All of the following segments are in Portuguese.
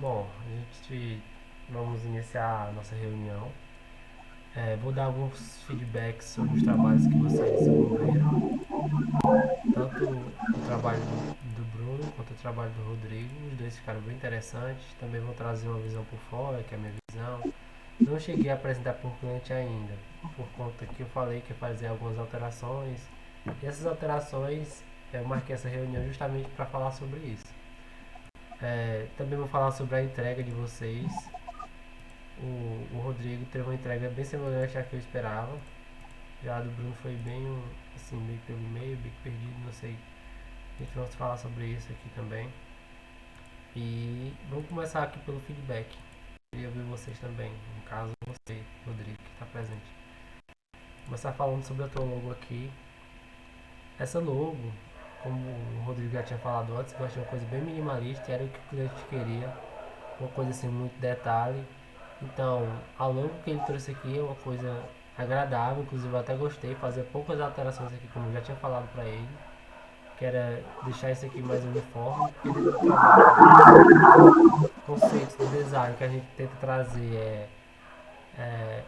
Bom, vamos iniciar a nossa reunião. Vou dar alguns feedbacks sobre os trabalhos que vocês desenvolveram, tanto o trabalho do Bruno quanto o trabalho do Rodrigo. Os dois ficaram bem interessantes. Também vou trazer uma visão por fora, que é a minha visão. Não cheguei a apresentar para o cliente ainda, por conta que eu falei que ia fazer algumas alterações. E essas alterações, eu marquei essa reunião justamente para falar sobre isso. Também vou falar sobre a entrega de vocês. O Rodrigo teve uma entrega bem semelhante à que eu esperava. Já a do Bruno foi bem assim, meio pelo meio, bem perdido, não sei. A gente vai falar sobre isso aqui também. E vamos começar aqui pelo feedback. Queria ouvir vocês também, no caso você, Rodrigo, que está presente. Vou começar falando sobre a tua logo aqui. Essa logo, como o Rodrigo já tinha falado antes, eu achei uma coisa bem minimalista, era o que o cliente queria. Uma coisa assim, muito detalhe. Então, a logo que ele trouxe aqui é uma coisa agradável, inclusive eu até gostei, fazer poucas alterações aqui, como eu já tinha falado para ele, que era deixar isso aqui mais uniforme, porque dentro do trabalho conceitos do design que a gente tenta trazer é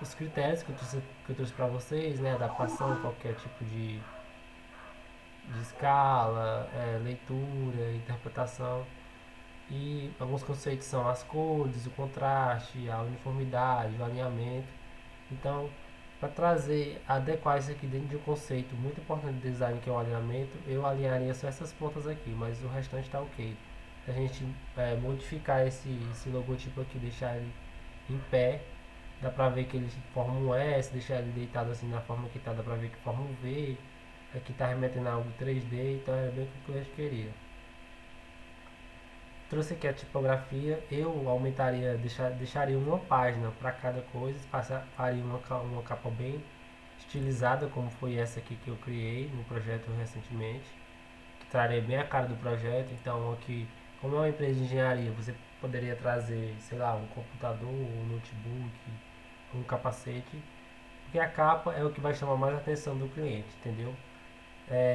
os critérios que eu trouxe para vocês, né, adaptação, qualquer tipo de escala, leitura, interpretação. E alguns conceitos são as cores, o contraste, a uniformidade, o alinhamento. Então, para trazer, adequar isso aqui dentro de um conceito muito importante de design, que é o alinhamento, eu alinharia só essas pontas aqui, mas o restante está ok. Se a gente modificar esse logotipo aqui, deixar ele em pé, dá pra ver que ele forma um S, deixar ele deitado assim na forma que tá, dá pra ver que forma um V. Aqui tá remetendo a algo 3D, então é bem o que o cliente queria. Trouxe aqui a tipografia, eu aumentaria, deixaria uma página para cada coisa, faria uma capa bem estilizada, como foi essa aqui que eu criei no projeto recentemente, que traria bem a cara do projeto. Então aqui, como é uma empresa de engenharia, você poderia trazer, sei lá, um computador, um notebook, um capacete, porque a capa é o que vai chamar mais a atenção do cliente, entendeu?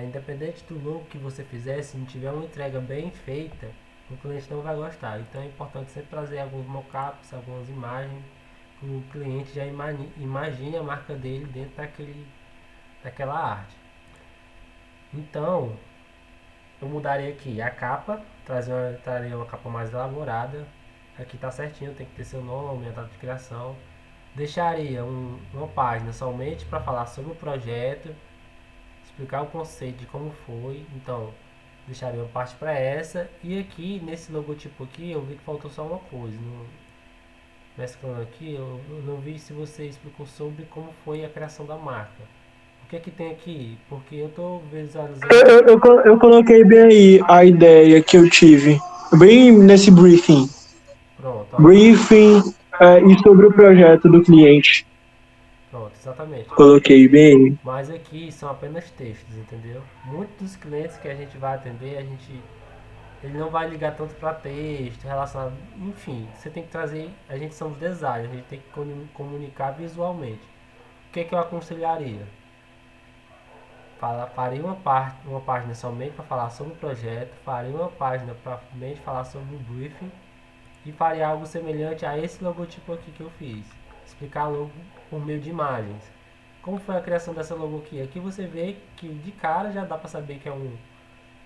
Independente do logo que você fizer, se não tiver uma entrega bem feita, o cliente não vai gostar. Então é importante sempre trazer alguns mockups, algumas imagens, que o cliente já imagine a marca dele dentro daquela arte. Então, eu mudaria aqui a capa, traria uma capa mais elaborada. Aqui está certinho, tem que ter seu nome, a data de criação. Deixaria uma página somente para falar sobre o projeto, explicar o conceito de como foi. Então, deixaria uma parte para essa. E aqui, nesse logotipo aqui, eu vi que faltou só uma coisa. Mesclando aqui, eu não vi se você explicou sobre como foi a criação da marca. O que é que tem aqui? Porque eu estou visualizando. Eu coloquei bem aí a ideia que eu tive, bem nesse briefing. Pronto, ó. Briefing e sobre o projeto do cliente. Pronto, exatamente. Coloquei bem. Mas aqui são apenas textos, entendeu? Muitos dos clientes que a gente vai atender, ele não vai ligar tanto para texto, relacionado, enfim, você tem que trazer, a gente somos designers, a gente tem que comunicar visualmente. O que é que eu aconselharia? Farei uma página somente para falar sobre o projeto, farei uma página para somente falar sobre o briefing e farei algo semelhante a esse logotipo aqui que eu fiz. Explicar logo por meio de imagens. Como foi a criação dessa logo aqui? Aqui você vê que de cara já dá para saber que é um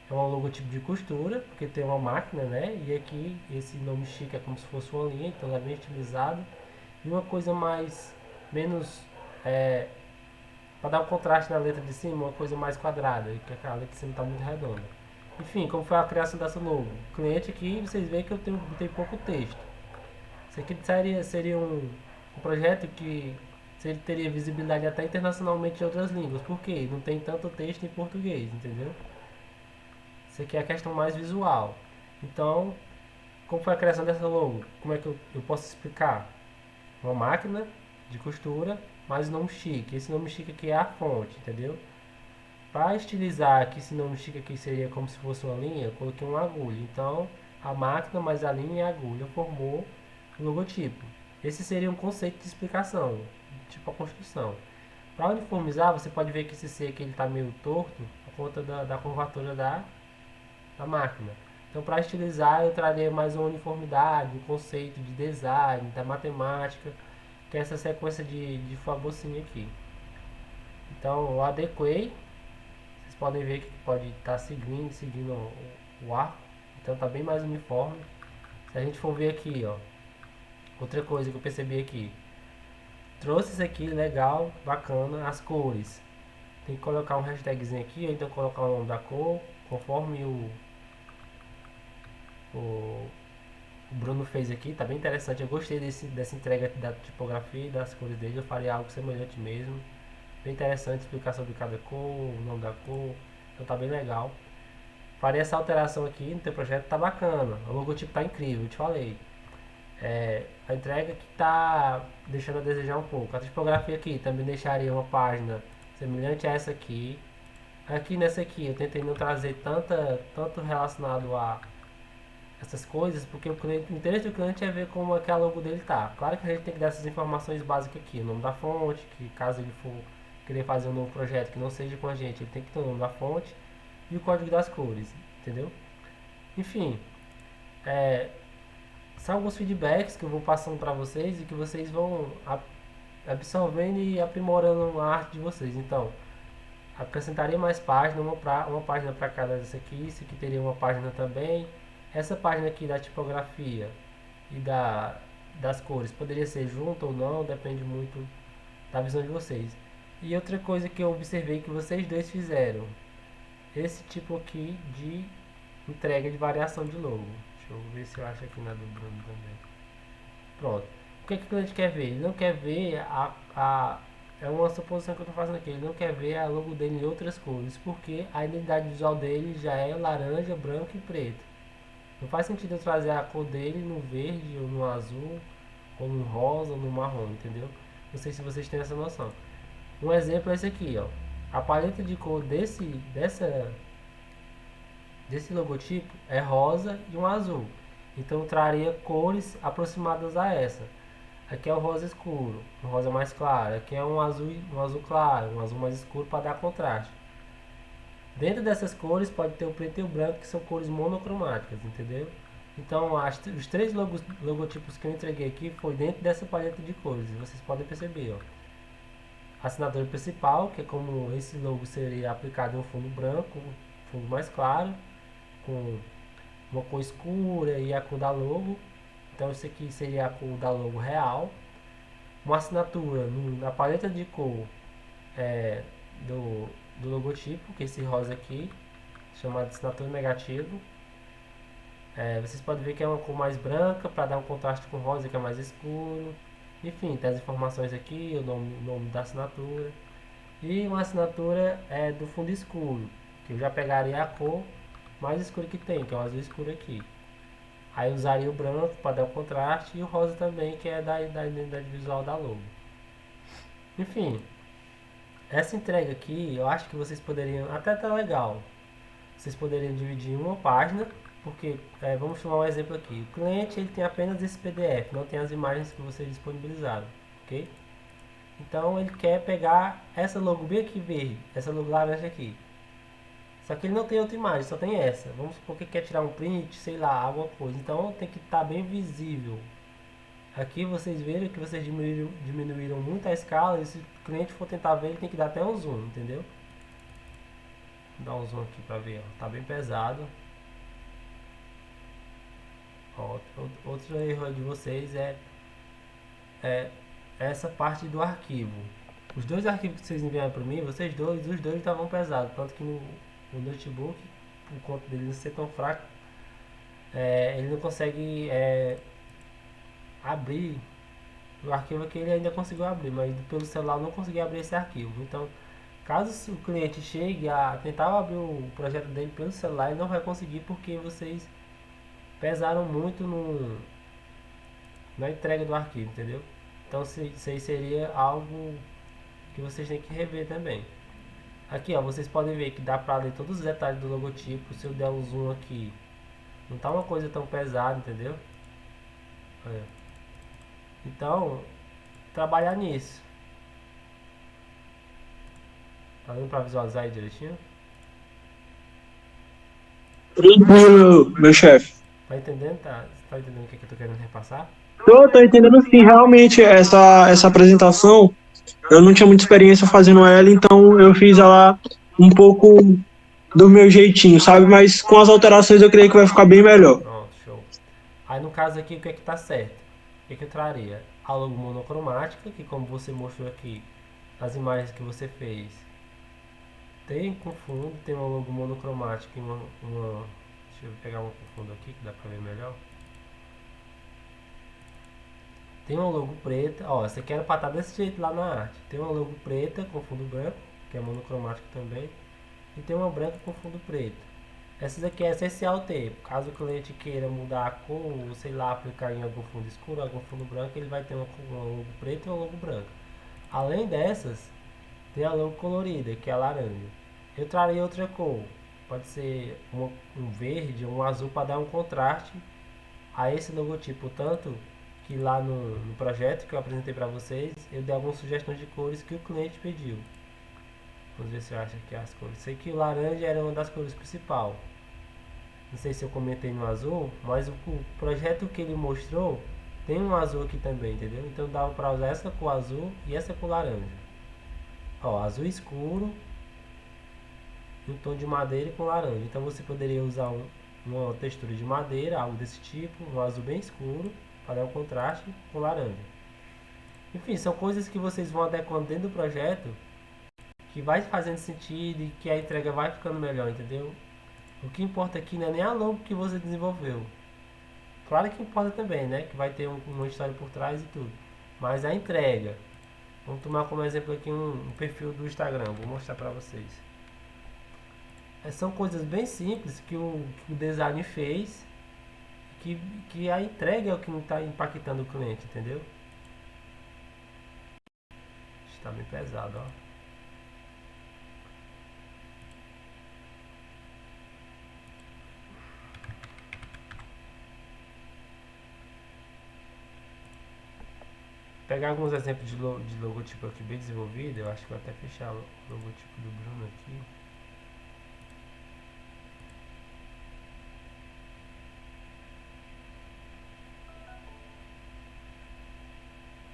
logotipo de costura, porque tem uma máquina, né? E aqui esse nome chique é como se fosse uma linha, então é bem utilizado. E uma coisa menos, é, para dar um contraste na letra de cima, uma coisa mais quadrada, que a letra de cima está muito redonda. Enfim, como foi a criação dessa logo? O cliente aqui, vocês veem que eu tenho pouco texto. Isso aqui seria um projeto que teria visibilidade até internacionalmente em outras línguas. Por quê? Não tem tanto texto em português, entendeu? Isso aqui é a questão mais visual. Então, como foi a criação dessa logo? Como é que eu posso explicar? Uma máquina de costura, mais um nome chique. Esse nome chique aqui é a fonte, entendeu? Para estilizar aqui, esse nome chique aqui seria como se fosse uma linha, eu coloquei uma agulha. Então, a máquina mais a linha e a agulha formou o logotipo. Esse seria um conceito de explicação, tipo a construção. Para uniformizar, você pode ver que esse C aqui está meio torto por conta da curvatura da máquina. Então, para estilizar, eu traria mais uma uniformidade, um conceito de design, da matemática, que é essa sequência de famosinho aqui. Então, eu adequei, vocês podem ver que pode estar seguindo o arco, então está bem mais uniforme. Se a gente for ver aqui, ó, outra coisa que eu percebi aqui, trouxe isso aqui, legal, bacana, as cores. Tem que colocar um hashtagzinho aqui, ou então colocar o nome da cor, conforme o Bruno fez aqui, tá bem interessante. Eu gostei dessa entrega da tipografia e das cores dele, eu faria algo semelhante mesmo. Bem interessante explicar sobre cada cor, o nome da cor, então tá bem legal. Faria essa alteração aqui no teu projeto, tá bacana, o logotipo tá incrível, eu te falei. A entrega que tá deixando a desejar um pouco. A tipografia aqui também deixaria uma página semelhante a essa aqui. Aqui nessa aqui eu tentei não trazer tanto relacionado a essas coisas, porque o interesse do cliente é ver como é que a logo dele tá. Claro que a gente tem que dar essas informações básicas aqui, o nome da fonte, que caso ele for querer fazer um novo projeto que não seja com a gente, ele tem que ter o nome da fonte e o código das cores, entendeu? Enfim, são alguns feedbacks que eu vou passando para vocês e que vocês vão absorvendo e aprimorando a arte de vocês. Então, acrescentaria mais páginas, uma página para cada dessa aqui, isso aqui teria uma página também. Essa página aqui da tipografia e das cores poderia ser junto ou não, depende muito da visão de vocês. E outra coisa que eu observei que vocês dois fizeram, esse tipo aqui de entrega de variação de logo. Deixa eu ver se eu acho aqui na do Bruno também. Pronto. O que o cliente quer ver? Ele não quer ver é uma suposição que eu estou fazendo aqui. Ele não quer ver a logo dele em outras cores, porque a identidade visual dele já é laranja, branco e preto. Não faz sentido eu trazer a cor dele no verde, ou no azul, ou no rosa, ou no marrom, entendeu? Não sei se vocês têm essa noção. Um exemplo é esse aqui, ó. A paleta de cor desse logotipo é rosa e um azul. Então eu traria cores aproximadas a essa. Aqui é o rosa escuro, um rosa mais claro. Aqui é um azul claro, um azul mais escuro para dar contraste. Dentro dessas cores pode ter o preto e o branco, que são cores monocromáticas, entendeu? Então os três logotipos que eu entreguei aqui foi dentro dessa paleta de cores. Vocês podem perceber, ó. A assinatura principal, que é como esse logo seria aplicado em um fundo branco, um fundo mais claro, com uma cor escura e a cor da logo. Então isso aqui seria a cor da logo real. Uma assinatura na paleta de cor do logotipo, que é esse rosa aqui, chamado de assinatura negativo. Vocês podem ver que é uma cor mais branca para dar um contraste com o rosa, que é mais escuro. Enfim, tem as informações aqui, o nome da assinatura. E uma assinatura do fundo escuro, que eu já pegaria a cor mais escura que tem, que é o azul escuro aqui. Aí eu usaria o branco para dar o contraste e o rosa também, que é da identidade visual da logo. Enfim, essa entrega aqui, eu acho que vocês poderiam, até tá legal, vocês poderiam dividir em uma página, porque, vamos tomar um exemplo aqui, o cliente ele tem apenas esse PDF, não tem as imagens que vocês disponibilizaram, ok? Então ele quer pegar essa logo bem aqui verde, essa logo laranja aqui. Só que ele não tem outra imagem, só tem essa. Vamos supor que quer tirar um print, sei lá, alguma coisa. Então tem que estar bem visível. Aqui vocês viram que vocês diminuíram muito a escala. E se o cliente for tentar ver, ele tem que dar até um zoom, entendeu? Vou dar um zoom aqui pra ver, ó. Tá bem pesado. Ó, outro erro de vocês é essa parte do arquivo. Os dois arquivos que vocês enviaram para mim, os dois estavam pesados. Tanto que no notebook, por conta dele não ser tão fraco, ele não consegue abrir o arquivo que ele ainda conseguiu abrir, mas pelo celular não consegui abrir esse arquivo. Então, caso o cliente chegue a tentar abrir o projeto dele pelo celular, ele não vai conseguir porque vocês pesaram muito na entrega do arquivo, entendeu? Então, isso aí seria algo que vocês têm que rever também. Aqui, ó, vocês podem ver que dá pra ler todos os detalhes do logotipo. Se eu der um zoom aqui, não tá uma coisa tão pesada, entendeu? Então, trabalhar nisso. Tá dando pra visualizar aí direitinho? Tranquilo, meu chefe. Tá entendendo? Tá entendendo o que eu tô querendo repassar? Tô entendendo sim, realmente essa apresentação, eu não tinha muita experiência fazendo ela, então eu fiz ela um pouco do meu jeitinho, sabe? Mas com as alterações eu creio que vai ficar bem melhor. Pronto, show. Aí no caso aqui, o que é que tá certo? O que é que eu traria? A logo monocromática, que como você mostrou aqui nas imagens que você fez, tem com fundo, tem uma logo monocromática e deixa eu pegar uma com fundo aqui que dá pra ver melhor. Tem uma logo preta, ó, você quer pra estar desse jeito lá na arte. Tem uma logo preta com fundo branco, que é monocromático também, e tem uma branca com fundo preto. Essas aqui é essencial ter. Caso o cliente queira mudar a cor, ou sei lá, aplicar em algum fundo escuro, algum fundo branco, ele vai ter uma logo preta e uma logo branca. Além dessas, tem a logo colorida, que é a laranja. Eu traria outra cor. Pode ser um verde ou um azul para dar um contraste a esse logotipo. Tanto que lá no projeto que eu apresentei para vocês, eu dei algumas sugestões de cores que o cliente pediu. Vamos ver se eu acho aqui as cores. Sei que o laranja era uma das cores principais. Não sei se eu comentei no azul, mas o projeto que ele mostrou tem um azul aqui também, entendeu? Então dá para usar essa cor azul e essa cor laranja. Ó, azul escuro e um tom de madeira com laranja. Então você poderia usar uma textura de madeira, algo desse tipo, um azul bem escuro, para dar um contraste com laranja. Enfim, são coisas que vocês vão adequando dentro do projeto que vai fazendo sentido e que a entrega vai ficando melhor, entendeu? O que importa aqui não é nem a logo que você desenvolveu. Claro que importa também, né? Que vai ter uma história por trás e tudo. Mas a entrega. Vamos tomar como exemplo aqui um perfil do Instagram. Vou mostrar para vocês. São coisas bem simples que o design fez. Que a entrega é o que não está impactando o cliente, entendeu? Está bem pesado, ó. Pegar alguns exemplos de logotipo aqui bem desenvolvido. Eu acho que vou até fechar o logotipo do Bruno aqui.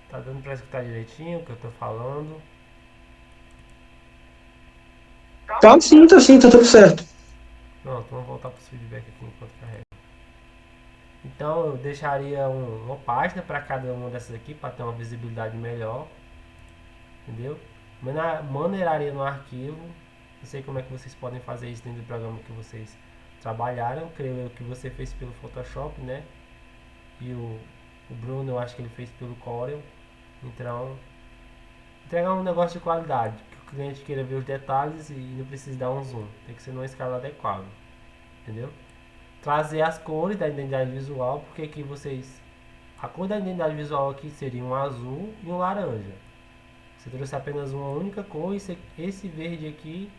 Tá dando pra escutar direitinho o que eu tô falando? Tá sim, tá tudo certo. Pronto, vamos voltar para os feedback aqui enquanto carrega. Então eu deixaria uma página para cada uma dessas aqui para ter uma visibilidade melhor, entendeu? Maneiraria no arquivo. Não sei como é que vocês podem fazer isso dentro do programa que vocês trabalharam. Creio eu que você fez pelo Photoshop, né? E o Bruno, eu acho que ele fez pelo Corel. Então, entregar um negócio de qualidade, que o cliente queira ver os detalhes e não precisa dar um zoom. Tem que ser numa escala adequada, entendeu? Trazer as cores da identidade visual, porque aqui vocês. A cor da identidade visual aqui seria um azul e um laranja. Você trouxe apenas uma única cor e esse verde aqui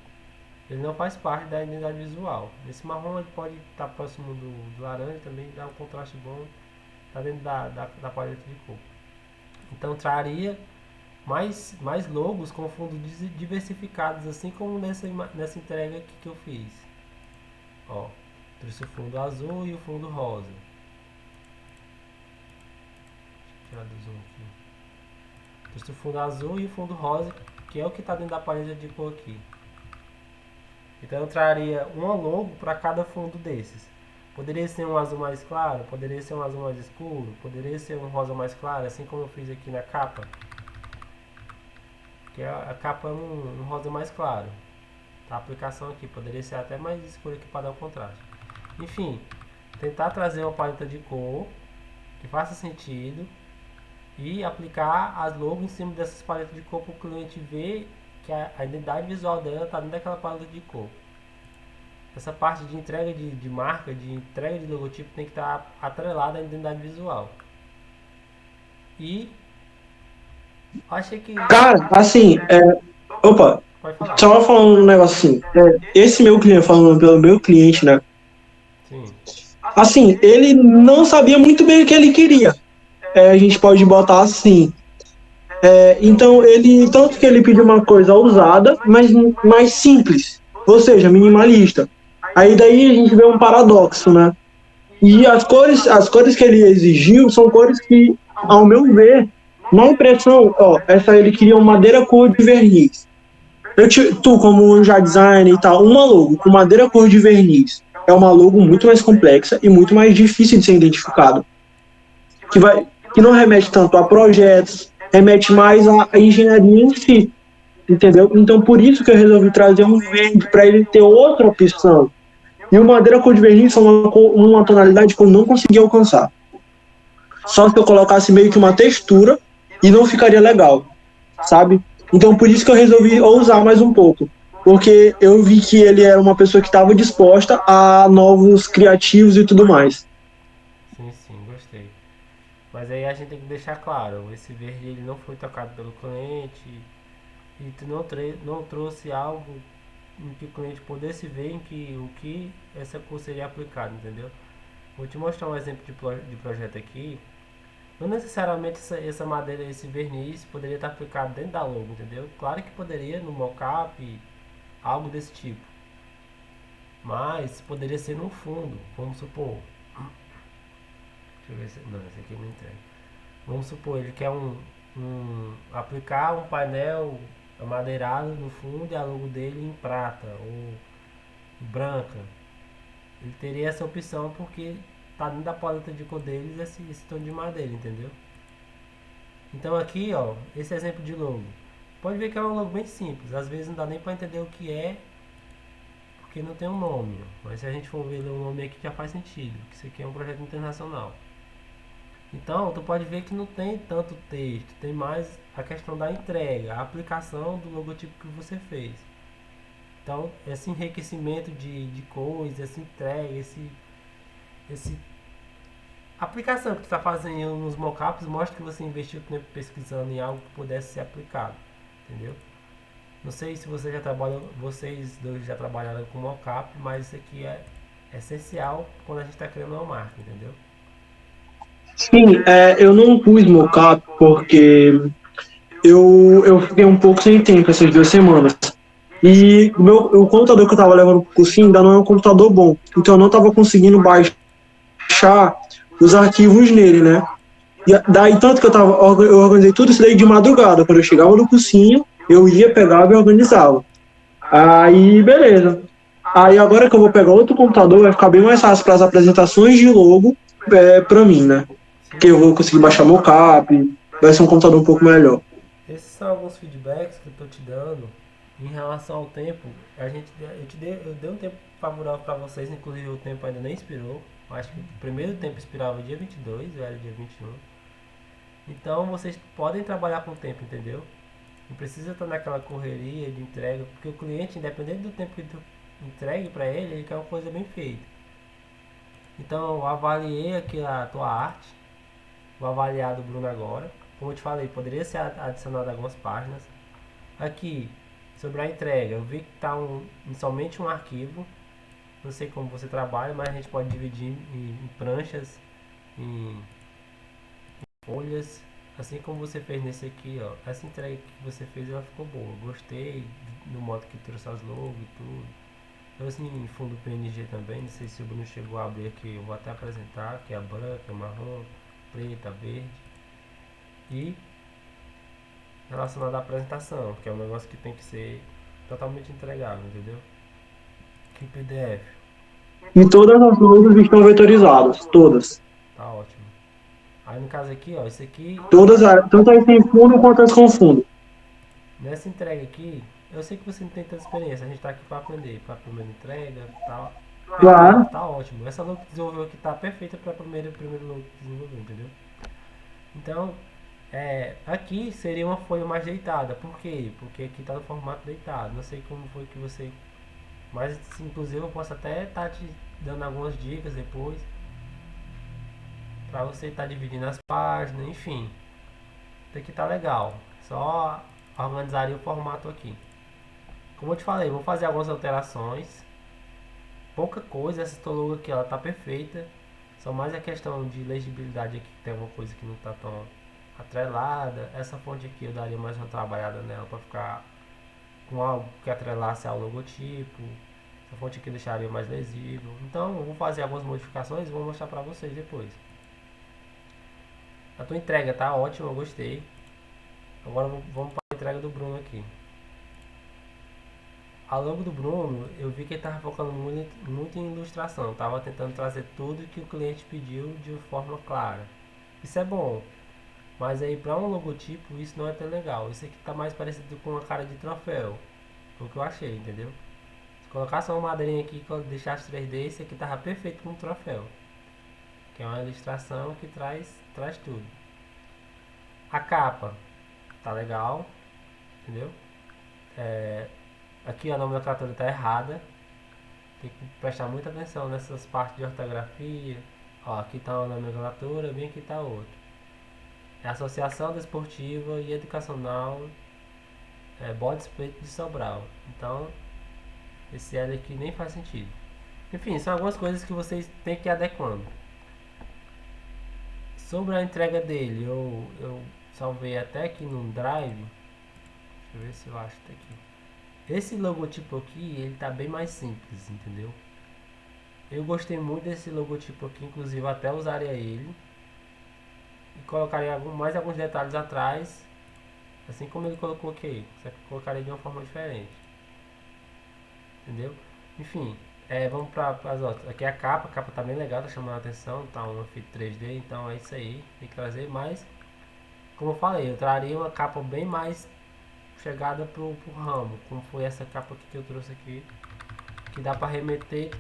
ele não faz parte da identidade visual. Esse marrom ele pode estar próximo do laranja também, dá um contraste bom, está dentro da paleta de cor. Então traria mais logos com fundos diversificados, assim como nessa entrega aqui que eu fiz. Ó, trouxe o fundo azul e o fundo rosa. Deixa eu tirar do zoom aqui. Trouxe o fundo azul e o fundo rosa, que é o que está dentro da paleta de cor aqui. Então eu traria uma logo para cada fundo desses. Poderia ser um azul mais claro, poderia ser um azul mais escuro, poderia ser um rosa mais claro, assim como eu fiz aqui na capa. Que a capa é um rosa mais claro. A aplicação aqui poderia ser até mais escura aqui para dar o contraste. Enfim, tentar trazer uma paleta de cor que faça sentido e aplicar as logos em cima dessas paletas de cor para o cliente ver que a identidade visual dela está dentro daquela paleta de cor. Essa parte de entrega de marca, de entrega de logotipo tem que estar atrelada à identidade visual. E achei que. Cara, assim, opa, Pode falar. só falando um negócio assim. Esse meu cliente, falando pelo meu cliente, né? Sim. Assim, ele não sabia muito bem o que ele queria. A gente pode botar assim. Então, tanto que ele pediu uma coisa ousada, mas mais simples, ou seja, minimalista. Aí daí a gente vê um paradoxo, né? E as cores que ele exigiu são cores que, ao meu ver, na impressão, ó, essa ele queria uma madeira cor de verniz. Tu, como um já design e tal, uma logo com madeira cor de verniz é uma logo muito mais complexa e muito mais difícil de ser identificado, que não remete tanto a projetos, remete mais à engenharia em si, entendeu? Então por isso que eu resolvi trazer um verde para ele ter outra opção. E o madeira cor de verniz é uma tonalidade que eu não consegui alcançar. Só se eu colocasse meio que uma textura e não ficaria legal, sabe? Então por isso que eu resolvi ousar mais um pouco, porque eu vi que ele era uma pessoa que estava disposta a novos criativos e tudo mais. Sim, sim, gostei. Mas aí a gente tem que deixar claro, esse verde ele não foi tocado pelo cliente e tu não trouxe algo em que o cliente pudesse ver em que o que essa cor seria aplicada, entendeu? Vou te mostrar um exemplo de projeto aqui. Não necessariamente essa madeira, esse verniz poderia estar aplicado dentro da logo, entendeu? Claro que poderia no mockup, algo desse tipo. Mas poderia ser no fundo, vamos supor. Deixa eu ver se. Não, esse aqui não entrega. Vamos supor, ele quer aplicar um painel amadeirado no fundo e a logo dele em prata ou branca. Ele teria essa opção porque tá dentro da paleta de cor deles esse tom de madeira, entendeu? Então aqui, ó, esse exemplo de logo. Pode ver que é um logo bem simples. Às vezes não dá nem para entender o que é, porque não tem um nome. Ó. Mas se a gente for ver o nome aqui já faz sentido. Que isso aqui é um projeto internacional. Então, tu pode ver que não tem tanto texto, tem mais a questão da entrega, a aplicação do logotipo que você fez. Então, esse enriquecimento de cores, essa entrega, esse aplicação que tu está fazendo nos mockups mostra que você investiu tempo pesquisando em algo que pudesse ser aplicado, entendeu? Não sei se você já trabalha, vocês dois já trabalharam com mockup, mas isso aqui é essencial quando a gente está criando uma marca, entendeu? Sim, eu não pus mockup porque eu fiquei um pouco sem tempo essas 2 semanas. E o computador que eu estava levando para o cursinho ainda não é um computador bom. Então eu não estava conseguindo baixar os arquivos nele, né? E daí, tanto que eu organizei tudo isso daí de madrugada. Quando eu chegava no cursinho, eu ia, pegava e organizava. Aí, beleza. Aí agora que eu vou pegar outro computador, vai ficar bem mais fácil para as apresentações de logo para mim, né? Sim, Porque eu vou sim. conseguir baixar mockup, vai ser um computador um pouco melhor. Esses são alguns feedbacks que eu estou te dando em relação ao tempo. Eu dei um tempo favorável para vocês, inclusive o tempo ainda nem expirou. Acho que o primeiro tempo expirava dia 22, eu era dia 21. Então vocês podem trabalhar com o tempo, entendeu? Não precisa estar naquela correria de entrega, porque o cliente, independente do tempo que tu entregue para ele, ele quer uma coisa bem feita. Então eu avaliei aqui a tua arte, vou avaliar do Bruno agora. Como eu te falei, poderia ser adicionado algumas páginas. Aqui, sobre a entrega, eu vi que está somente um arquivo. Não sei como você trabalha, mas a gente pode dividir em pranchas, em folhas. Assim como você fez nesse aqui, ó. Essa entrega que você fez, ela ficou boa. Gostei do modo que trouxe as logos e tudo. Trouxe em fundo PNG também. Não sei se o Bruno chegou a abrir aqui. Eu vou até apresentar, que é a branca, marrom, preta, verde. E relacionado à apresentação, que é um negócio que tem que ser totalmente entregável, entendeu? Que PDF. E todas as logos estão vetorizadas, todas. Tá ótimo. Aí no caso aqui, ó, esse aqui, Todas, tanto as sem fundo quanto as com fundo. nessa entrega aqui, eu sei que você não tem tanta experiência, a gente tá aqui para aprender, para primeira entrega, tal. Perfeito, Claro. tá ótimo. Essa logo que desenvolveu aqui tá perfeita para primeiro logo que desenvolveu, entendeu? Então, aqui seria uma folha mais deitada. Por quê? Porque aqui tá no formato deitado. Não sei como foi que você. Mas inclusive eu posso até estar te dando algumas dicas depois para você estar dividindo as páginas, enfim. Isso aqui tá legal. Só organizaria o formato aqui. Como eu te falei, vou fazer algumas alterações. Pouca coisa, essa logo aqui ela tá perfeita. Só mais a questão de legibilidade aqui, que tem alguma coisa que não tá tão atrelada. Essa fonte aqui eu daria mais uma trabalhada nela para ficar com algo que atrelasse ao logotipo. Essa fonte aqui deixaria mais legível. Então eu vou fazer algumas modificações e vou mostrar pra vocês depois. A tua entrega tá ótima, eu gostei. Agora vamos para a entrega do Bruno aqui. Ao longo do Bruno, eu vi que ele estava focando muito em ilustração. Estava tentando trazer tudo que o cliente pediu de forma clara. Isso é bom, mas aí para um logotipo isso não é tão legal. Isso aqui está mais parecido com uma cara de troféu. Foi o que eu achei, entendeu? Se colocasse uma madeirinha aqui e deixasse 3D, esse aqui tava perfeito com um troféu. Que é uma ilustração que traz tudo. A capa tá legal, entendeu? Aqui a nomenclatura tá errada. Tem que prestar muita atenção nessas partes de ortografia. Ó, aqui tá uma nomenclatura, bem aqui tá outra. É Associação Desportiva e Educacional Bode Split de Sobral. Então, esse L aqui nem faz sentido. Enfim, são algumas coisas que vocês têm que ir adequando. Sobre a entrega dele, eu salvei até aqui no Drive. Deixa eu ver se eu acho até aqui. Esse logotipo aqui, ele tá bem mais simples, entendeu? Eu gostei muito desse logotipo aqui, inclusive até usaria ele. E colocaria mais alguns detalhes atrás, assim como ele colocou aqui, só que colocaria de uma forma diferente. Entendeu? Enfim, vamos para as outras. Aqui é a capa tá bem legal, tá chamando a atenção, tá uma fita 3D, então é isso aí, tem que trazer mais. Como eu falei, eu traria uma capa bem mais chegada pro ramo, como foi essa capa aqui que eu trouxe aqui, que dá para remeter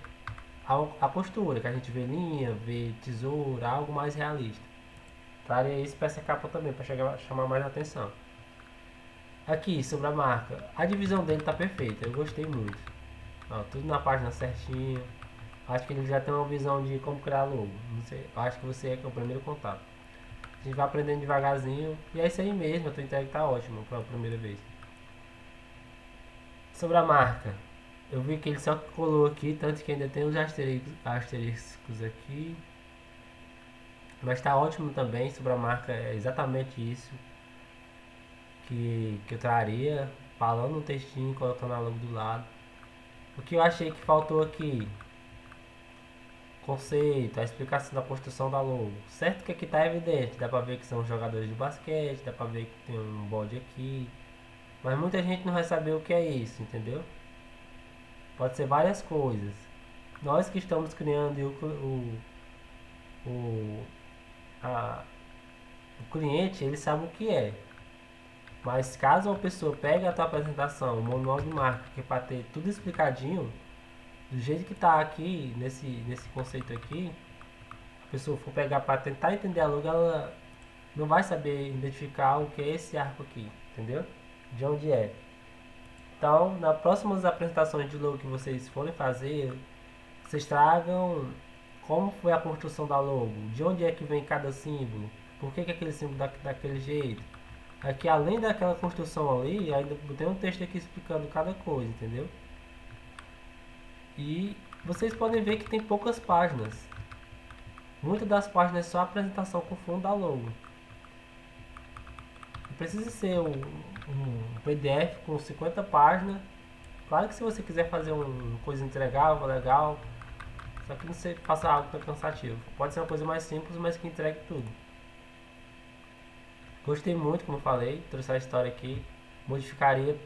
à postura, que a gente vê linha, vê tesoura, algo mais realista. Traria isso para essa capa também, para chamar mais atenção. Aqui, sobre a marca, a divisão dele tá perfeita, eu gostei muito. Ó, tudo na página certinho. Acho que ele já tem uma visão de como criar logo. Não sei, acho que você é o primeiro contato. A gente vai aprendendo devagarzinho. E é isso aí mesmo, a tua entrega tá ótima para a primeira vez. Sobre a marca, eu vi que ele só colou aqui, tanto que ainda tem os asteriscos aqui. Mas tá ótimo também, sobre a marca é exatamente isso que eu traria. Falando um textinho, colocando a logo do lado. O que eu achei que faltou aqui, conceito, a explicação da construção da logo. Certo que aqui tá evidente, dá pra ver que são jogadores de basquete, dá pra ver que tem um bode aqui. Mas muita gente não vai saber o que é isso, entendeu? Pode ser várias coisas. Nós que estamos criando o, a, o cliente, ele sabe o que é. Mas caso uma pessoa pegue a tua apresentação, o manual de marca, que é para ter tudo explicadinho, do jeito que tá aqui, nesse conceito aqui, a pessoa for pegar para tentar entender a logo, ela não vai saber identificar o que é esse arco aqui, entendeu? De onde é. Então, nas próximas apresentações de logo que vocês forem fazer, vocês tragam como foi a construção da logo, de onde é que vem cada símbolo, por que aquele símbolo daquele jeito. Aqui, além daquela construção ali, ainda tem um texto aqui explicando cada coisa, entendeu? E vocês podem ver que tem poucas páginas. Muitas das páginas é só a apresentação com fundo da logo. Não precisa ser um PDF com 50 páginas. Claro que se você quiser fazer uma coisa entregável, legal, só que não se faça algo tão cansativo. Pode ser uma coisa mais simples, mas que entregue tudo. Gostei muito, como eu falei, trouxe a história aqui. Modificaria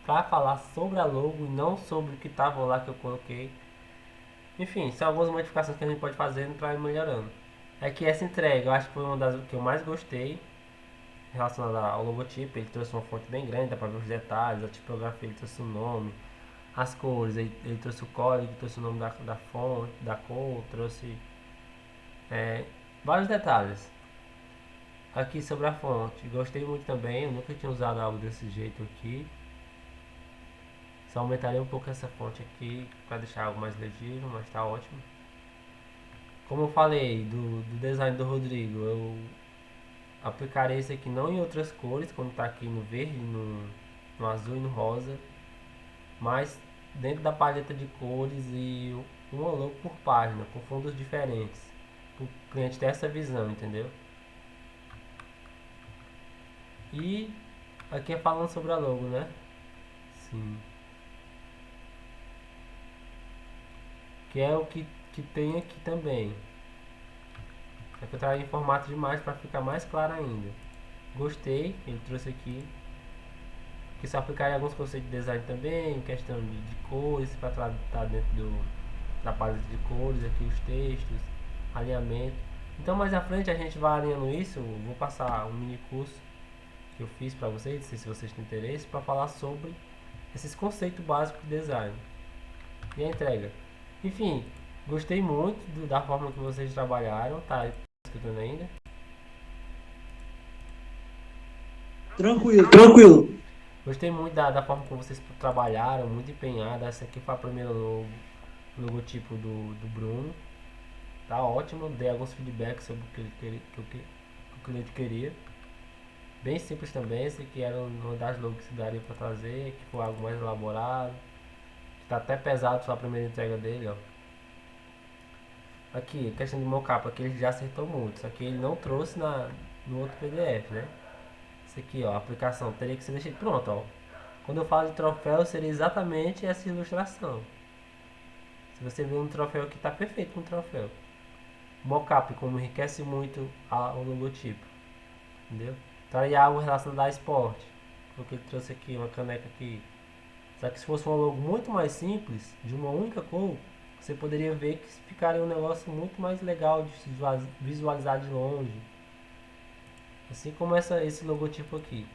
para falar sobre a logo e não sobre o que estava lá que eu coloquei. Enfim, são algumas modificações que a gente pode fazer para ir melhorando. É que essa entrega eu acho que foi uma das que eu mais gostei relacionada ao logotipo. Ele trouxe uma fonte bem grande, dá para ver os detalhes, a tipografia, ele trouxe o nome, as cores, ele trouxe o código, trouxe o nome da fonte, da cor, trouxe vários detalhes. Aqui sobre a fonte, gostei muito também, eu nunca tinha usado algo desse jeito aqui. Só aumentarei um pouco essa fonte aqui para deixar algo mais legível, mas está ótimo. Como eu falei do design do Rodrigo, eu aplicarei esse aqui não em outras cores, como está aqui no verde, no azul e no rosa, mas dentro da paleta de cores e uma logo por página, com fundos diferentes, para o cliente ter essa visão, entendeu? E aqui é falando sobre a logo, né? Sim. que é o que tem aqui também. É que eu trago em formato de imagem para ficar mais claro ainda. Gostei, ele trouxe aqui. Que se aplicar em alguns conceitos de design também, questão de cores, para estar dentro da paleta de cores, aqui os textos, alinhamento. Então mais à frente a gente vai alinhando isso, eu vou passar um mini curso que eu fiz para vocês, não sei se vocês têm interesse, para falar sobre esses conceitos básicos de design. E a entrega. Enfim, gostei muito da forma que vocês trabalharam, tá escutando ainda? Tranquilo, tranquilo. Gostei muito da forma como vocês trabalharam, muito empenhada. Essa aqui foi a primeira logotipo do Bruno. Tá ótimo, dei alguns feedbacks sobre o que, o cliente queria. Bem simples também, esse aqui era uma das logos que daria para trazer, que foi algo mais elaborado. Está até pesado só a primeira entrega dele, ó. Aqui, questão de mockup, aqui ele já acertou muito, só que ele não trouxe no outro PDF, né? Esse aqui, ó, a aplicação teria que ser deixado pronto, ó. Quando eu falo de troféu, seria exatamente essa ilustração. Se você ver um troféu aqui, tá perfeito um troféu. Mockup, como enriquece muito o logotipo, entendeu? Traria algo relacionado a esporte, porque ele trouxe aqui uma caneca aqui. Só que se fosse um logo muito mais simples, de uma única cor, você poderia ver que ficaria um negócio muito mais legal de se visualizar de longe. Assim como esse logotipo aqui.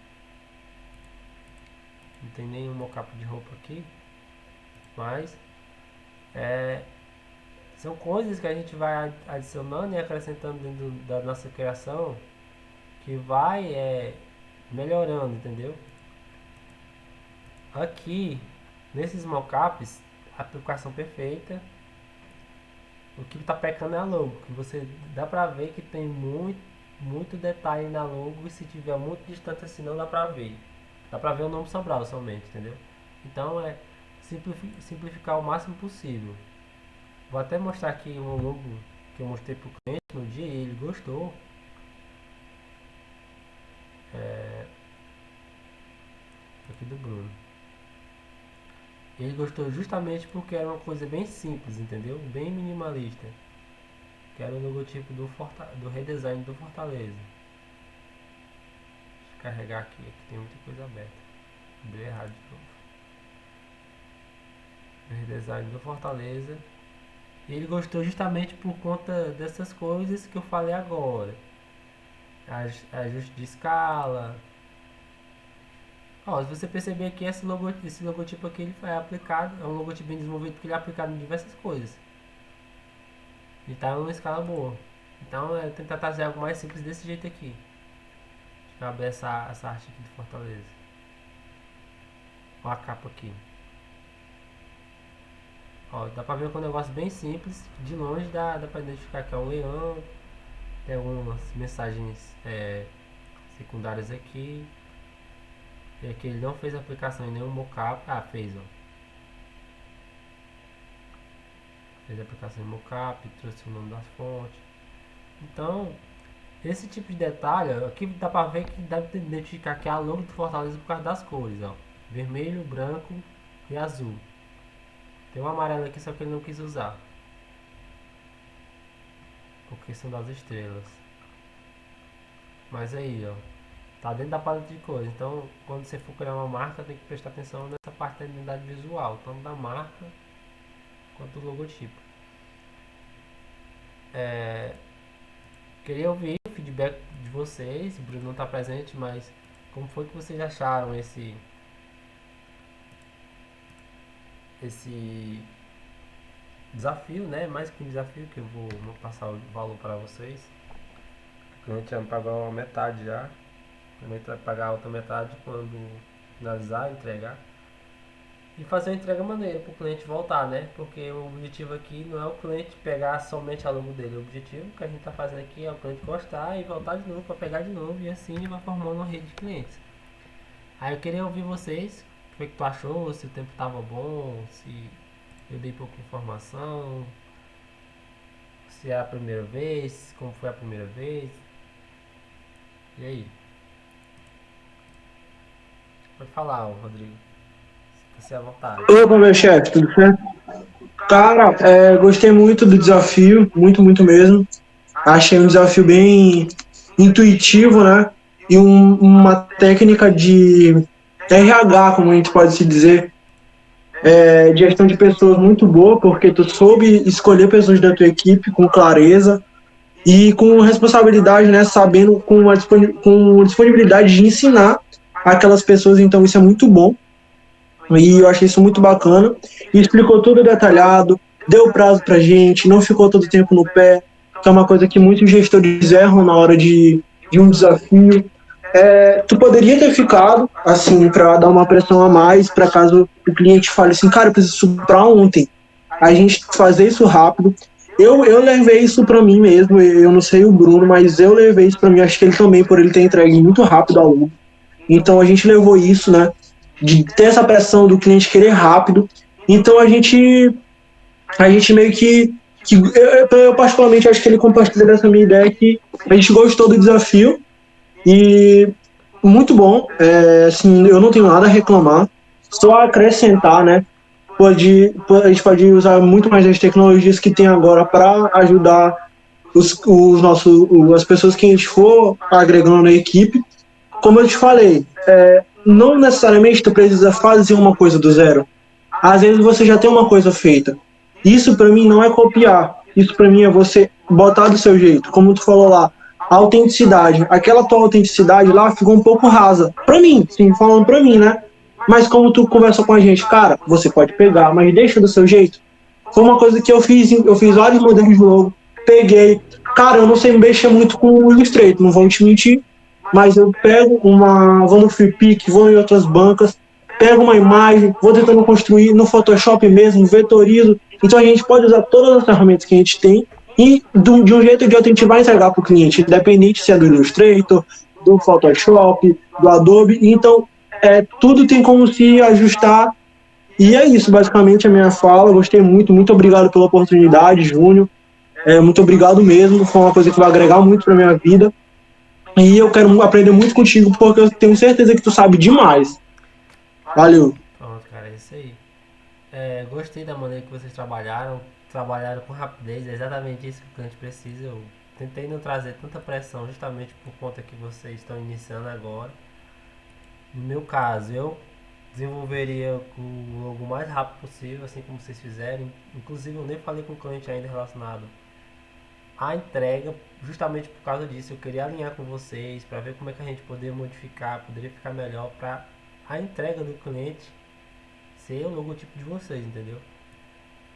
Não tem nenhum mockup de roupa aqui, mas são coisas que a gente vai adicionando e acrescentando dentro da nossa criação que vai melhorando, entendeu? Aqui, nesses mockups, a aplicação perfeita. O que está pecando é a logo, que você dá pra ver que tem muito detalhe na logo e se tiver muito distante assim não dá pra ver. Dá pra ver o nome Sobral somente, entendeu? Então é simplificar o máximo possível. Vou até mostrar aqui um logo que eu mostrei pro cliente no dia e ele gostou. Aqui do Bruno. Ele gostou justamente porque era uma coisa bem simples, entendeu? Bem minimalista. Que era o logotipo do redesign do Fortaleza. Deixa eu carregar aqui tem muita coisa aberta. Deu errado de novo. O redesign do Fortaleza. E ele gostou justamente por conta dessas coisas que eu falei agora. Ajuste de escala. Ó, se você perceber aqui, esse logotipo aqui ele foi aplicado, é um logotipo bem desenvolvido porque ele é aplicado em diversas coisas. E tá em uma escala boa. Então é tentar trazer algo mais simples desse jeito aqui. Deixa eu abrir essa arte aqui do Fortaleza. Olha a capa aqui. Ó, dá pra ver que é um negócio bem simples. De longe dá pra identificar que é um leão. Tem algumas mensagens secundárias aqui. E aqui ele não fez aplicação em nenhum mockup. Ah, fez, ó. Fez a aplicação em mockup, trouxe o nome das fontes. Então, esse tipo de detalhe, aqui dá pra ver que dá pra identificar que é a logo do Fortaleza por causa das cores, ó. Vermelho, branco e azul. Tem um amarelo aqui, só que ele não quis usar. Por questão das estrelas. Mas aí, ó. Tá dentro da paleta de cores. Então, quando você for criar uma marca, tem que prestar atenção nessa parte da identidade visual. Tanto da marca, quanto do logotipo. Queria ouvir o feedback de vocês. O Bruno não tá presente, mas como foi que vocês acharam esse desafio, né? Mais que um desafio, que eu vou passar o valor para vocês. O cliente já me pagou a metade já. Também vai pagar a outra metade quando finalizar, entregar. E fazer uma entrega maneira para o cliente voltar, né? Porque o objetivo aqui não é o cliente pegar somente a logo dele. O objetivo que a gente está fazendo aqui é o cliente gostar e voltar de novo para pegar de novo. E assim vai formando uma rede de clientes. Aí eu queria ouvir vocês. O que tu achou? Se o tempo estava bom? Se eu dei pouca informação? Se é a primeira vez? Como foi a primeira vez? E aí? Pode falar, Rodrigo. Se você à vontade. Opa, meu chefe, tudo certo? Cara, gostei muito do desafio, muito, muito mesmo. Achei um desafio bem intuitivo, né? E uma técnica de RH, como a gente pode se dizer, de gestão de pessoas muito boa, porque tu soube escolher pessoas da tua equipe com clareza e com responsabilidade, né? Sabendo com disponibilidade de ensinar aquelas pessoas, então isso é muito bom. E eu achei isso muito bacana. E explicou tudo detalhado, deu prazo pra gente, não ficou todo o tempo no pé, que é uma coisa que muitos gestores erram na hora de um desafio. Tu poderia ter ficado, assim, para dar uma pressão a mais, para caso o cliente fale assim, cara, eu preciso isso para ontem. A gente fazer isso rápido. Eu levei isso para mim mesmo, eu não sei o Bruno, mas eu levei isso para mim, acho que ele também, por ele ter entregue muito rápido ao aluno. Então a gente levou isso, né? De ter essa pressão do cliente querer rápido. Então a gente meio que eu particularmente acho que ele compartilha dessa minha ideia que a gente gostou do desafio e muito bom. Assim, eu não tenho nada a reclamar, só a acrescentar, né? A gente pode usar muito mais as tecnologias que tem agora para ajudar as pessoas que a gente for agregando na equipe. Como eu te falei, não necessariamente tu precisa fazer uma coisa do zero. Às vezes você já tem uma coisa feita. Isso para mim não é copiar. Isso para mim é você botar do seu jeito. Como tu falou lá, a autenticidade. Aquela tua autenticidade lá ficou um pouco rasa. Para mim, sim, falando para mim, né? Mas como tu conversa com a gente, cara, você pode pegar, mas deixa do seu jeito. Foi uma coisa que eu fiz vários modelos de logo, peguei. Cara, eu não sei mexer muito com o Illustrator, não vou te mentir, mas eu pego vou no FreePic, vou em outras bancas, pego uma imagem, vou tentando construir no Photoshop mesmo, vetorizo. Então a gente pode usar todas as ferramentas que a gente tem e de um jeito ou de outro a gente vai entregar para o cliente, independente se é do Illustrator, do Photoshop, do Adobe. Então, tudo tem como se ajustar. E é isso, basicamente, a minha fala. Gostei muito, muito obrigado pela oportunidade, Júnior. Muito obrigado mesmo, foi uma coisa que vai agregar muito para minha vida. E eu quero aprender muito contigo, porque eu tenho certeza que tu sabe demais. Valeu. Pronto, cara, é isso aí. Gostei da maneira que vocês trabalharam com rapidez, é exatamente isso que o cliente precisa. Eu tentei não trazer tanta pressão justamente por conta que vocês estão iniciando agora. No meu caso, eu desenvolveria o logo o mais rápido possível, assim como vocês fizeram. Inclusive, eu nem falei com o cliente ainda relacionado à entrega, justamente por causa disso. Eu queria alinhar com vocês para ver como é que a gente poderia modificar, poderia ficar melhor para a entrega do cliente ser o logotipo de vocês, entendeu?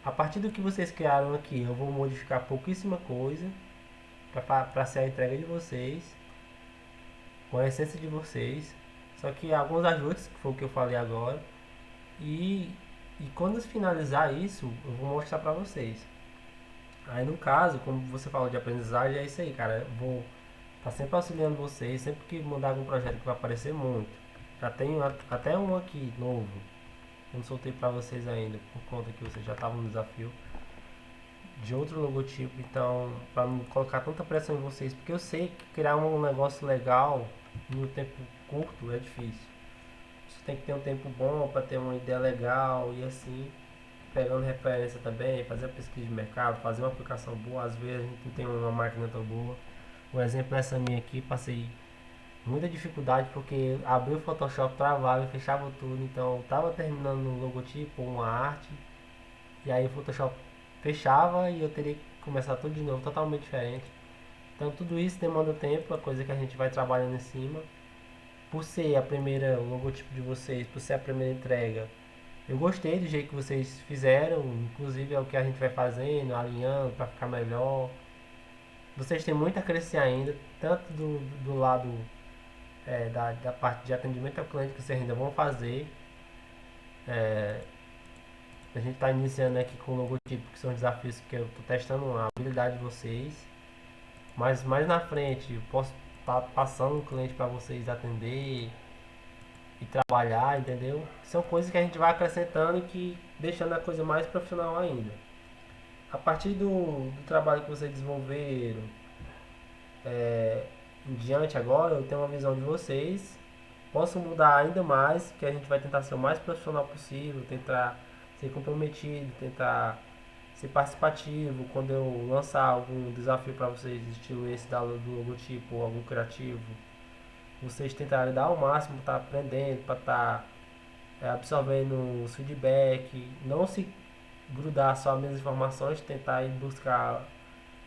A partir do que vocês criaram aqui, eu vou modificar pouquíssima coisa para ser a entrega de vocês, com a essência de vocês. Só que alguns ajustes, que foi o que eu falei agora. E, e quando finalizar isso, eu vou mostrar para vocês. Aí no caso, como você falou de aprendizagem, é isso aí, cara. Eu vou estar sempre auxiliando vocês, sempre que mandar algum projeto que vai aparecer muito. Já tenho até um aqui novo. Eu não soltei para vocês ainda, por conta que vocês já estavam no desafio de outro logotipo, então para não colocar tanta pressão em vocês, porque eu sei que criar um negócio legal no tempo curto é difícil. Você tem que ter um tempo bom para ter uma ideia legal e assim, pegando referência também, fazer a pesquisa de mercado, fazer uma aplicação boa. Às vezes a gente não tem uma máquina tão boa. Um exemplo é essa minha aqui, passei muita dificuldade porque abri o Photoshop, travava e fechava tudo, então eu tava terminando um logotipo, uma arte, e aí o Photoshop fechava e eu teria que começar tudo de novo, totalmente diferente. Então tudo isso demanda tempo, a coisa que a gente vai trabalhando em cima. Por ser a primeira o logotipo de vocês, por ser a primeira entrega, eu gostei do jeito que vocês fizeram, inclusive é o que a gente vai fazendo, alinhando para ficar melhor. Vocês têm muito a crescer ainda, tanto do lado da parte de atendimento ao cliente que vocês ainda vão fazer. A gente está iniciando aqui com o logotipo, que são desafios que eu estou testando a habilidade de vocês. Mas mais na frente eu posso estar passando um cliente para vocês atender e trabalhar, entendeu? São coisas que a gente vai acrescentando e que deixando a coisa mais profissional ainda. A partir do trabalho que vocês desenvolveram em diante agora, eu tenho uma visão de vocês. Posso mudar ainda mais, que a gente vai tentar ser o mais profissional possível, tentar ser comprometido, tentar ser participativo quando eu lançar algum desafio para vocês, estilo esse do logotipo ou algum criativo. Vocês tentarem dar o máximo para estar aprendendo, para estar absorvendo os feedback, não se grudar só nas mesmas informações, tentar ir buscar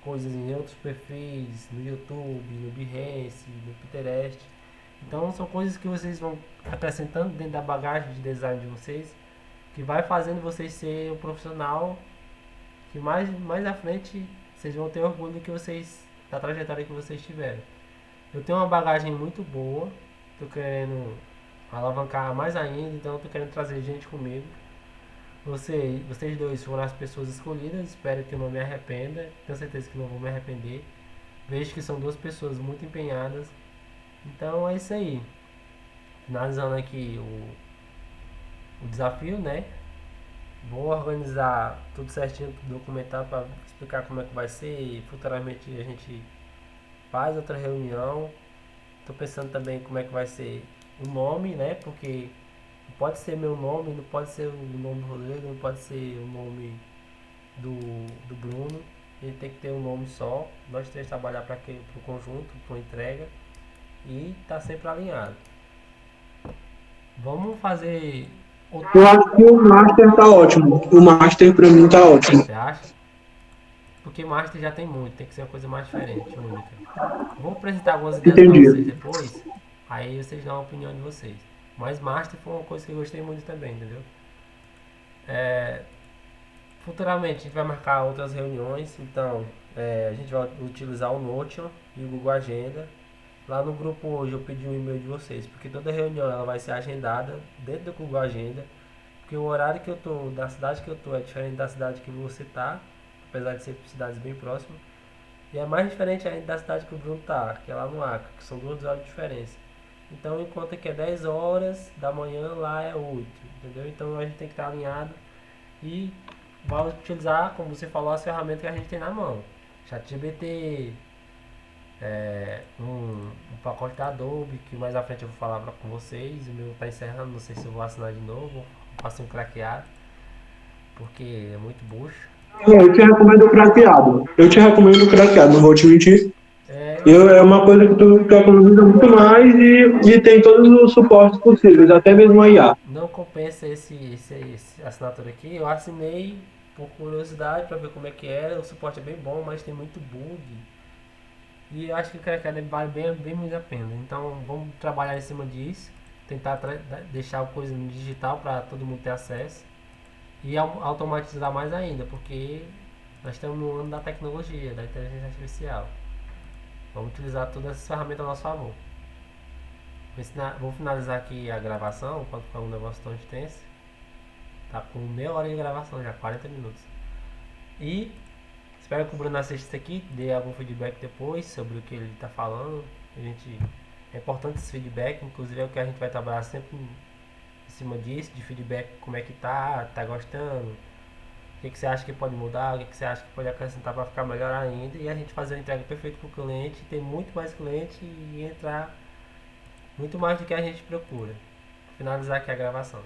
coisas em outros perfis, no YouTube, no Behance, no Pinterest. Então são coisas que vocês vão acrescentando dentro da bagagem de design de vocês, que vai fazendo vocês ser um profissional que mais à frente vocês vão ter orgulho do que vocês, da trajetória que vocês tiveram. Eu tenho uma bagagem muito boa, tô querendo alavancar mais ainda, então tô querendo trazer gente comigo. Vocês dois foram as pessoas escolhidas, espero que eu não me arrependa, tenho certeza que não vou me arrepender. Vejo que são duas pessoas muito empenhadas. Então é isso aí. Finalizando aqui o desafio, né? Vou organizar tudo certinho, tudo documentado para explicar como é que vai ser e futuramente a gente faz outra reunião. Estou pensando também como é que vai ser o nome, né? Porque não pode ser meu nome, não pode ser o nome do Rodrigo, não pode ser o nome do Bruno. A gente tem que ter um nome só. Nós três trabalhar para o conjunto, para entrega e tá sempre alinhado. Vamos fazer outro. Eu acho que o Master tá ótimo. O Master pra mim tá ótimo. Você acha? Porque Master já tem muito, tem que ser uma coisa mais diferente, única. Vou apresentar algumas ideias para Entendi. vocês depois, aí vocês dão a opinião de vocês. Mas Master foi uma coisa que eu gostei muito também, entendeu? Futuramente a gente vai marcar outras reuniões, então a gente vai utilizar o Notion e o Google Agenda. Lá no grupo hoje eu pedi um e-mail de vocês, porque toda reunião ela vai ser agendada dentro do Google Agenda, porque o horário que eu tô, da cidade que eu tô é diferente da cidade que você tá, apesar de ser cidades bem próximas. E é mais diferente ainda da cidade que o Bruno tá, que é lá no Acre, que são 2 horas de diferença. Então, enquanto aqui é 10 horas da manhã, lá é 8, entendeu? Então, a gente tem que estar alinhado e vai utilizar, como você falou, as ferramentas que a gente tem na mão. ChatGPT, um pacote da Adobe, que mais à frente eu vou falar com vocês. O meu tá encerrando, não sei se eu vou assinar de novo, faço um craqueado, porque é muito bucho. Eu te recomendo o craqueado. Eu te recomendo o craqueado, não vou te mentir. É uma coisa que tu economiza muito mais e tem todos os suportes possíveis, até mesmo a IA. Não compensa esse assinatura aqui. Eu assinei por curiosidade para ver como é que era. O suporte é bem bom, mas tem muito bug. E eu acho que o Crackle vale bem mais a pena. Então vamos trabalhar em cima disso. Tentar deixar a coisa no digital para todo mundo ter acesso. E automatizar mais ainda, porque nós estamos no ano da tecnologia, da inteligência artificial. Vamos utilizar todas essas ferramentas a nosso favor. Vou finalizar aqui a gravação, enquanto foi um negócio tão extenso. Tá com meia hora de gravação já, 40 minutos. E espero que o Bruno assista isso aqui, dê algum feedback depois sobre o que ele está falando. É importante esse feedback, inclusive é o que a gente vai trabalhar sempre em cima disso, de feedback, como é que tá gostando, o que você acha que pode mudar, o que você acha que pode acrescentar para ficar melhor ainda, e a gente fazer a entrega perfeita para o cliente, ter muito mais cliente e entrar muito mais do que a gente procura. Vou finalizar aqui a gravação.